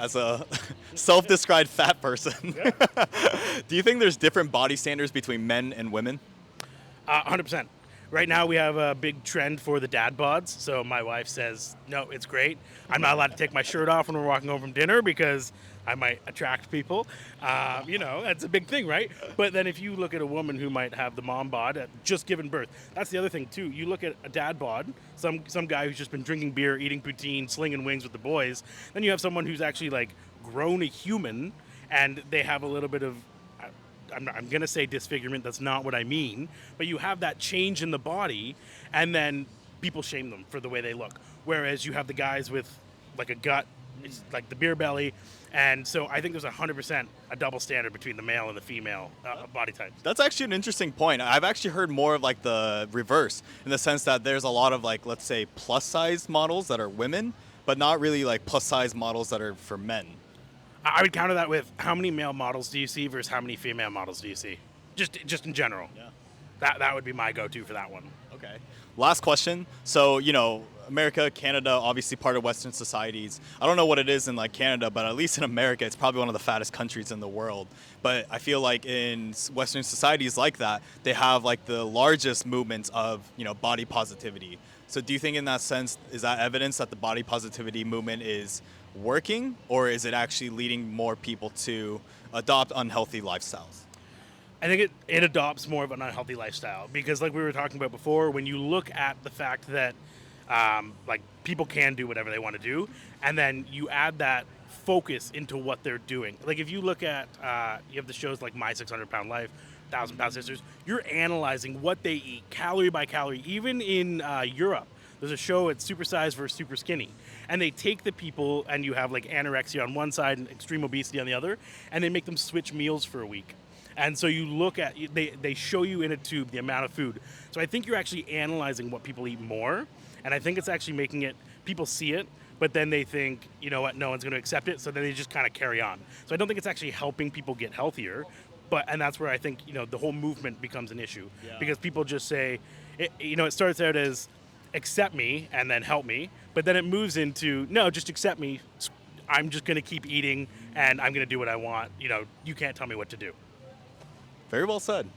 as a self-described fat person. Yeah. Do you think there's different body standards between men and women? 100%. Right now, we have a big trend for the dad bods. So my wife says, no, it's great. I'm not allowed to take my shirt off when we're walking home from dinner because I might attract people. That's a big thing, right? But then if you look at a woman who might have the mom bod at just given birth, that's the other thing too. You look at a dad bod, some guy who's just been drinking beer, eating poutine, slinging wings with the boys. Then you have someone who's actually like grown a human, and they have a little bit of I'm going to say disfigurement. That's not what I mean. But you have that change in the body, and then people shame them for the way they look. Whereas you have the guys with like a gut, it's like the beer belly. And so I think there's 100% a double standard between the male and the female body types. That's actually an interesting point. I've actually heard more of like the reverse in the sense that there's a lot of like, let's say, plus size models that are women, but not really like plus size models that are for men. I would counter that with how many male models do you see versus how many female models do you see? Just in general. Yeah. That would be my go-to for that one. Okay. Last question. So, America, Canada, obviously part of Western societies. I don't know what it is in like Canada, but at least in America, it's probably one of the fattest countries in the world. But I feel like in Western societies like that, they have like the largest movements of, body positivity. So do you think in that sense, is that evidence that the body positivity movement is working, or is it actually leading more people to adopt unhealthy lifestyles? I think it adopts more of an unhealthy lifestyle because, like we were talking about before, when you look at the fact that like people can do whatever they want to do, and then you add that focus into what they're doing. Like if you look at you have the shows like My 600 Pound Life, 1,000 Pound Sisters, you're analyzing what they eat calorie by calorie. Even in Europe, there's a show, it's Super Size versus Super Skinny, and they take the people and you have like anorexia on one side and extreme obesity on the other, and they make them switch meals for a week. And so you look at, they show you in a tube the amount of food. So I think you're actually analyzing what people eat more. And I think it's actually making it, people see it, but then they think, you know what, no one's going to accept it. So then they just kind of carry on. So I don't think it's actually helping people get healthier. And that's where I think, the whole movement becomes an issue. Yeah. Because people just say, it starts out as accept me and then help me. But then it moves into, no, just accept me. I'm just going to keep eating and I'm going to do what I want. You can't tell me what to do. Very well said.